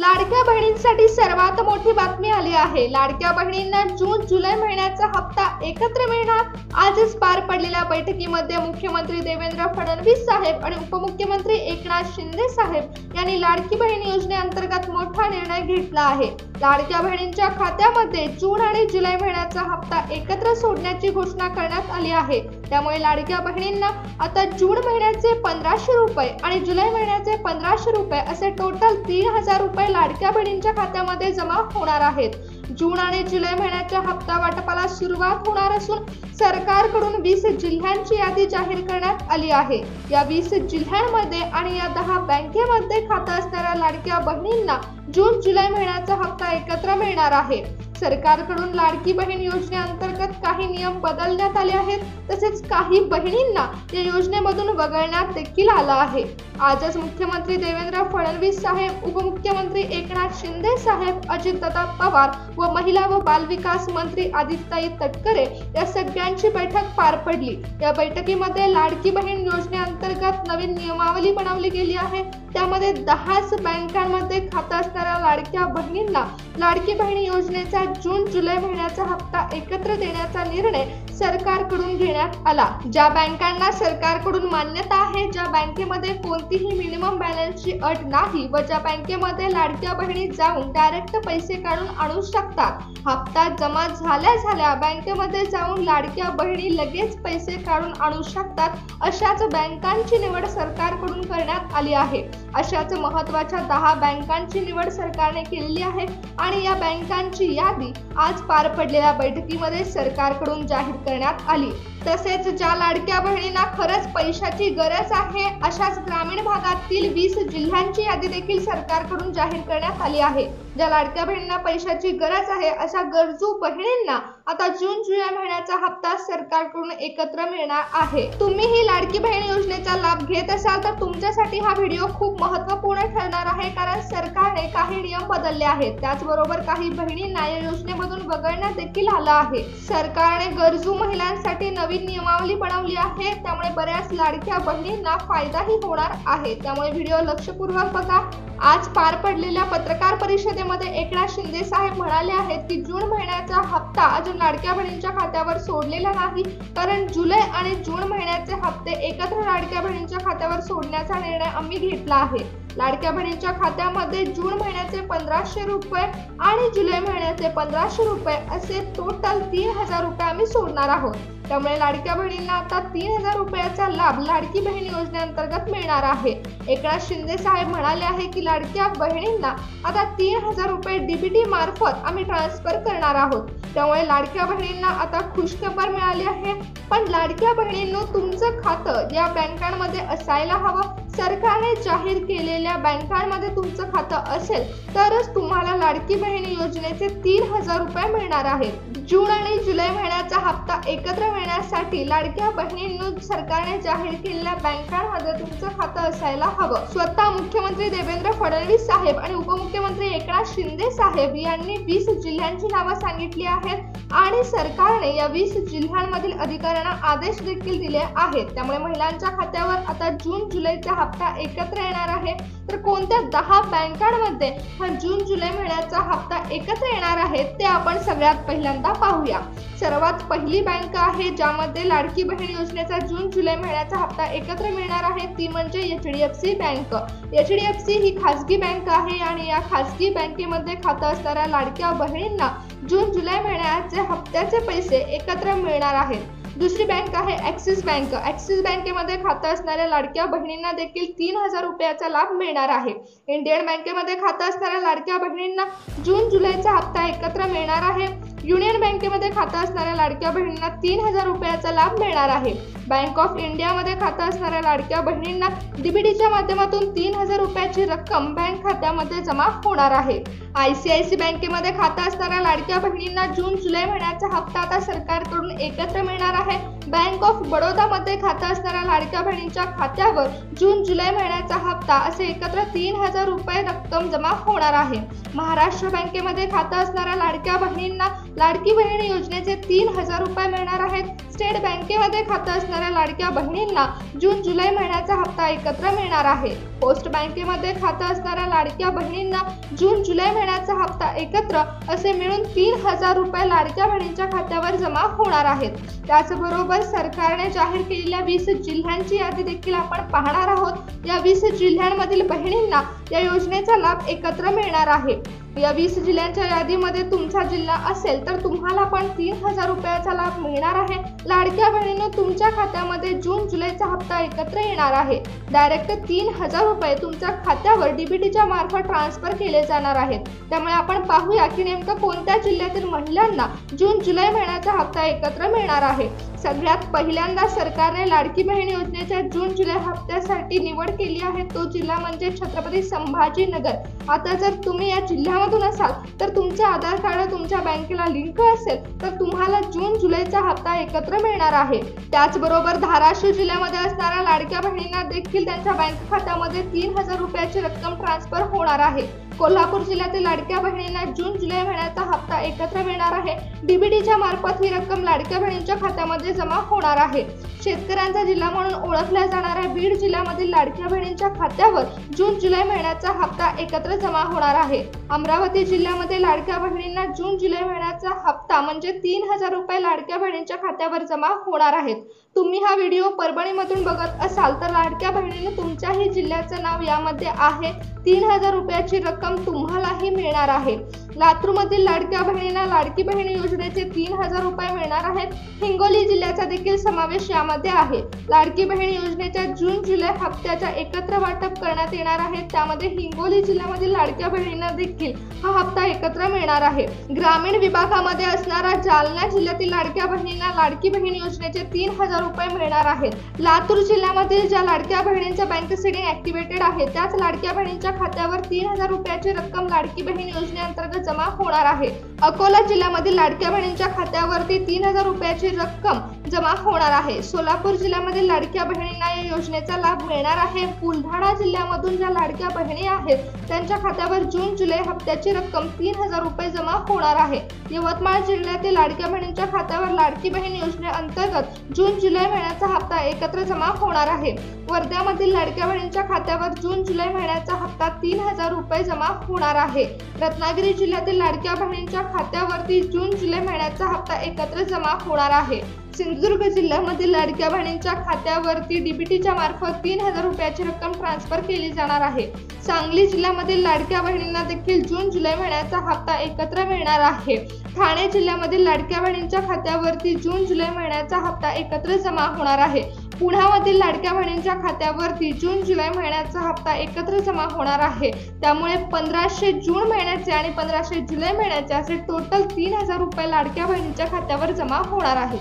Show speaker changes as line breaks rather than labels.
लाडक्या बहिणींसाठी सर्वात मोठी बातमी आली आहे। लाडक्या बहिणींना जून जुलै महिन्याचा हप्ता एकत्र मिळणार। आजच पार पडलेल्या बैठकीमध्ये मुख्यमंत्री देवेंद्र फडणवीस साहेब आणि उपमुख्यमंत्री एकनाथ शिंदे साहेब यांनी लाडकी बहीण योजनेअंतर्गत मोठा निर्णय घेतला आहे। लाडक्या बहिणींच्या खात्यामध्ये जून आणि जुलै महिन्याचा हप्ता एकत्र सोडण्याची घोषणा करण्यात आली आहे। त्यामुळे लाडक्या बहिणींना आता जून महिन्याचे 1500 रुपये आणि जुलै महिन्याचे 1500 रुपये असे टोटल 3000 रुपये लाडक्या बहिणींच्या खात्यामध्ये जमा होणार आहेत। जून आणि जुलै महिन्याच्या हप्ता वाटपाला सुरुवात होणार असून सरकारकडून 20 जिल्ह्यांची यादी जाहीर करण्यात आली आहे। या 20 जिल्ह्यांमध्ये आणि या 10 बँकेमध्ये खातं असणाऱ्या लाडक्या बहिणींना जून जुलै महिन्याचा हप्ता एकत्र मिळणार आहे। सरकारकडून लाडकी बहीण योजनेअंतर्गत काही नियम बदलण्यात आले आहेत, तसेच काही बहिणींना या योजनेमधून वगळण्यात देखील आलं आहे। आजच मुख्यमंत्री देवेंद्र फडणवीस साहेब, उपमुख्यमंत्री एकनाथ शिंदे साहेब, अजितदादा पवार व महिला व बालविकास मंत्री आदित्यताई तटकरे या सगळ्यांची बैठक पार पडली। या बैठकीमध्ये लाडकी बहीण योजनेअंतर्गत नवीन नियमावली बनवली गेली आहे। त्यामध्ये 10 बँकांमध्ये खातं असणाऱ्या लाडक्या बहिणींना लाडकी बहीण योजनेचा जून जुलै महिन्याचा हप्ता एकत्र देण्याचा निर्णय सरकारकडून घेण्यात आला। ज्या बँकांना सरकारकडून मान्यता आहे, ज्या बँकेमध्ये कोणतीही मिनिमम बॅलन्सची अट नाही व ज्या बँकेमध्ये लाडक्या बहिणी जाऊन डायरेक्ट पैसे काढून आणू शकतात, हप्ता जमा झाल्या बँकेमध्ये जाऊन लाडक्या बहिणी लगेच पैसे काढून आणू शकतात, अशाच बँकांची निवड सरकारकडून करण्यात आली आहे। अशाच महत्त्वाच्या 10 बँकांची निवड सरकारने केलेली आहे आणि या बँकांची यादी आज पार पडलेल्या बैठकीमध्ये सरकारकडून जाहीर करण्यात आली। तसेच ज्या लाडक्या बहिणींना खरंच पैशाची गरज आहे, अशाच ग्रामीण भागातील 20 जिल्ह्यांची यादी देखील सरकारकडून जाहीर करण्यात आली आहे। ज्या लाडक्या बहिणींना पैशाची गरज आहे, अशा गरजू बहिणींना आता जून जुलै महिन्याचा हप्ता सरकारकडून एकत्र मिळणार आहे। तुम्ही ही लाडकी बहीण योजनेचा लाभ घेत असाल तर तुमच्यासाठी हा व्हिडिओ खूप महत्त्वपूर्ण ठरणार आहे, कारण सरकारने काही नियम बदलले आहेत। त्याचबरोबर काही बहिणींना या योजनेमधून वगळण्यात देखील आलं आहे। सरकारने गरजू महिलांसाठी नवीन नियमावली बनवली आहे, त्यामुळे बऱ्याच लाडक्या बहिणींना फायदाही होणार आहे। त्यामुळे व्हिडिओ लक्षपूर्वक बघा। आज पार पडलेल्या पत्रकार परिषदेमध्ये एकनाथ शिंदे साहेब म्हणाले आहेत की जून महिन्याचा हप्ता अजून लाडक्या बहिणींच्या खात्यावर सोडलेला नाही, कारण जुलै आणि जून महिन्याचे हप्ते एकत्र लाडक्या बहिणींच्या खात्यावर सोडण्याचा निर्णय आम्ही घेतला आहे। लाडक्या बहिणींच्या खात्यामध्ये जून महिन्याचे 1500 रुपये आणि जुलै महिन्याचे 1500 रुपये असे टोटल 3000 रुपये आम्ही सोडणार आहोत। त्यामुळे लाडक्या बहिणींना आता 3000 रुपयाचा लाभ लाडकी बहीण योजनेअंतर्गत मिळणार आहे। एकनाथ शिंदे साहेब म्हणाले आहे की लाडक्या बहिणींना आता 3000 रुपये डीबीटी मार्फत आम्ही ट्रान्सफर करणार आहोत। त्यामुळे लाडक्या बहिणींना आता खुशखबर मिळाली आहे। पण लाडक्या बहिणींनो, तुमचं खातं या बँकांमध्ये असायला हवं। सरकारने जाहीर केलेल्या बँकांमध्ये तुमचं खातं असेल तरच तुम्हाला लाडकी बहीण योजनेचे 3000 रुपये मिळणार आहेत। जून आणि जुलै महिन्याचा हप्ता एकत्र मिळण्यासाठी लाडक्या बहिणींनो, सरकारने जाहीर केलेल्या बँकांमध्ये तुमचं खातं असायला हवं। स्वतः मुख्यमंत्री देवेंद्र फडणवीस साहेब आणि उपमुख्यमंत्री एकनाथ शिंदे साहेब यांनी 20 जिल्ह्यांची नावं सांगितली आहेत आणि सरकारने या 20 जिल्ह्यांमधील अधिकाऱ्यांना आदेश देखील दिले आहेत। त्यामुळे महिलांच्या खात्यावर आता जून जुलैचा हप्ता एकत्र येणार आहे। तर कोणत्या 10 बँकांमध्ये हा जून जुलै महिन्याचा हप्ता एकत्र येणार आहे ते आपण सगळ्यात पहिल्यांदा पाहूया। सर्वात पहिली बँक आहे ज्यामध्ये लाडकी बहीण योजनेचा जून जुलै महिन्याचा हप्ता एकत्र मिळणार आहे, ती म्हणजे HDFC बँक। HDFC ही खासगी बँक आहे आणि या खासगी बँकेमध्ये खातं असणाऱ्या लाडक्या बहिणींना जून जुलै महिन्याचे हप्त्याचे पैसे एकत्र मिळणार आहेत। दुसरी बँक आहे ॲक्सिस बँक। ॲक्सिस बँकेमध्ये खातं असणाऱ्या लाडक्या बहिणींना देखील 3000 रुपयाचा लाभ मिळणार आहे। इंडियन बँकेमध्ये खातं असणाऱ्या लाडक्या बहिणींना जून जुलैचा हप्ता एकत्र मिळणार आहे। युनियन बँकेमध्ये खातं असणाऱ्या लाडक्या बहिणींना 3000 रुपयाचा लाभ मिळणार आहे। बँक ऑफ इंडियामध्ये खातं असणाऱ्या लाडक्या बहिणींना डीबीटीच्या माध्यमातून 3000 रुपयाची रक्कम बँक खात्यामध्ये जमा होणार आहे। ICICI बँकेमध्ये खातं असणाऱ्या लाडक्या बहिणींना जून जुलै महिन्याचा हप्ता आता सरकारकडून एकत्र मिळणार आहे। बँक ऑफ बडोदामध्ये खातं असणाऱ्या लाडक्या बहिणींच्या खात्यावर जून जुलै महिन्याचा हप्ता असे एकत्र 3000 रुपये रक्कम जमा होणार आहे। महाराष्ट्र बँकेमध्ये खातं असणाऱ्या लाडक्या बहिणींना लाडकी बहीण योजनेचे 3,000 रुपये मिळणार आहेत। स्टेट बँकेमध्ये खातं असणाऱ्या लाडक्या बहिणींना जून जुलै महिन्याचा हप्ता एकत्र मिळणार आहे। पोस्ट बँकेमध्ये खातं असणाऱ्या लाडक्या बहिणींना जून जुलै महिन्याचा हप्ता एकत्र असे मिळून 3,000 रुपये लाडक्या बहिणींच्या खात्यावर जमा होणार आहेत। त्याचबरोबर सरकारने जाहीर केलेल्या 20 जिल्ह्यांची यादी देखील आपण पाहणार आहोत। या 20 जिल्ह्यांमधील बहिणींना या योजनेचा लाभ एकत्र मिळणार आहे। या 20 जिल्ह्यांच्या यादीमध्ये तुमचा जिल्हा असेल तर तुम्हाला पण 3,000 रुपयाचा लाभ मिळणार आहे। लाडक्या बहिणींनो, तुमच्या खात्यामध्ये जून जुलैचा हप्ता एकत्र येणार आहे। डायरेक्ट 3,000 रुपये तुमच्या खात्यावर डीबीटीच्या मार्फत ट्रान्सफर केले जाणार आहेत। त्यामुळे आपण पाहूया की नेमकं कोणत्या जिल्ह्यातील महिलांना जून जुलै महिन्याचा हप्ता एकत्र मिळणार आहे। सगळ्यात पहिल्यांदा सरकारने लाडकी बहीण योजनेच्या जून जुलै हप्त्यासाठी निवड केली आहे, तो जिल्हा म्हणजे छत्रपती संभाजीनगर। आता जर तुम्ही या जिल्ह्यामधून असाल तर तुमचे आधार कार्ड तुमच्या बँकेला लिंक असेल तर तुम्हाला जून जुलैचा हप्ता एकत्र मिळणार आहे। त्याचबरोबर धाराशिव जिल्ह्यामध्ये असणाऱ्या लाडक्या बहिणींना देखील त्यांच्या बँक खात्यामध्ये 3,000 रुपयाची रक्कम ट्रान्सफर होणार आहे। कोल्हापूर जिल्ह्यातील लाडक्या बहिणींना जून जुलै महिन्याचा हप्ता एकत्र मिळणार आहे। डीबीटीच्या मार्फत ही रक्कम लाडक्या बहिणींच्या खात्यामध्ये जमा होणार आहे। शेतकऱ्यांचा जिल्हा म्हणून ओळखल्या जाणाऱ्या बीड जिल्ह्यामधील लाडक्या बहिणींच्या खात्यावर जून जुलै महिन्याचा हप्ता एकत्र जमा होणार आहे। अमरावती जिल्ह्यामध्ये लाडक्या बहिणींना जून जुलै महिन्याचा हप्ता म्हणजे 3,000 रुपये लाडक्या बहिणींच्या खात्यावर जमा होणार आहेत। तुम्ही हा व्हिडिओ परभणीमधून बघत असाल तर लाडक्या बहिणीने तुमच्याही जिल्ह्याचं नाव यामध्ये आहे। 3,000 रुपयाची रक्कम तुम्हालाही मिळणार आहे। लातूरमधील लाडक्या बहिणींना लाडकी बहीण योजनेचे 3,000 रुपये मिळणार आहेत। हिंगोली जिल्ह्याचा देखील समावेश यामध्ये आहे। लाडकी बहीण योजनेच्या जून जुलै हप्त्याचा एकत्र वाटप करण्यात येणार आहे। त्यामध्ये हिंगोली जिल्ह्यामधील लाडक्या बहिणींना देखील हा हप्ता एकत्र मिळणार आहे। ग्रामीण विभागामध्ये असणारा जालना जिल्ह्यातील लाडक्या बहिणींना लाडकी बहीण योजनेचे 3,000 रुपये मिळणार आहेत। लातूर जिल्ह्यामधील ज्या लाडक्या बहिणींचा बँक सेटिंग ऍक्टिव्हेटेड आहे त्याच लाडक्या बहिणींच्या खात्यावर 3,000 रुपयाची रक्कम लाडकी बहीण योजनेअंतर्गत जमा होणार आहे। अकोला जिल्ह्यामधील लाडक्या बहिणींच्या खात्यावरती 3,000 रुपयाची रक्कम जमा होणार आहे। सोलापूर जिल्ह्यामधील लाडक्या बहिणींना या योजनेचा लाभ मिळणार आहे। बुलढाणा जिल्ह्यामधून ज्या लाडक्या बहिणी आहेत त्यांच्या खात्यावर जून जुलै हप्त्याची रक्कम 3,000 रुपये जमा होणार आहे। यवतमाळ जिल्ह्यातील लाडक्या बहिणींच्या खात्यावर लाडकी बहीण योजनेअंतर्गत जून जुलै महिन्याचा हप्ता एकत्र जमा होणार आहे। वर्ध्यामधील लाडक्या बहिणींच्या खात्यावर जून जुलै महिन्याचा हप्ता 3,000 रुपये जमा होणार आहे। रत्नागिरी जिल्ह्यातील लाडक्या बहिणींच्या खात्यावरती जून जुलै महिन्याचा हप्ता एकत्र जमा होणार आहे। सिंधुदुर्ग जिल्ह्यामधील लाडक्या बहिणींच्या खात्यावरती डीबीटीच्या मार्फत 3,000 रुपयाची रक्कम ट्रान्सफर केली जाणार आहे। सांगली जिल्ह्यामधील लाडक्या बहिणींना देखील जून जुलै महिन्याचा हप्ता एकत्र मिळणार आहे। ठाणे जिल्ह्यामधील लाडक्या बहिणींच्या खात्यावरती जून जुलै महिन्याचा हप्ता एकत्र जमा होणार आहे। पुण्यामधील लाडक्या बहिणींच्या खात्यावरती जून जुलै महिन्याचा हप्ता एकत्र जमा होणार आहे। त्यामुळे 1,500 जून महिन्याचे आणि 1,500 जुलै महिन्याचे असे टोटल 3,000 रुपये लाडक्या बहिणींच्या खात्यावर जमा होणार आहे।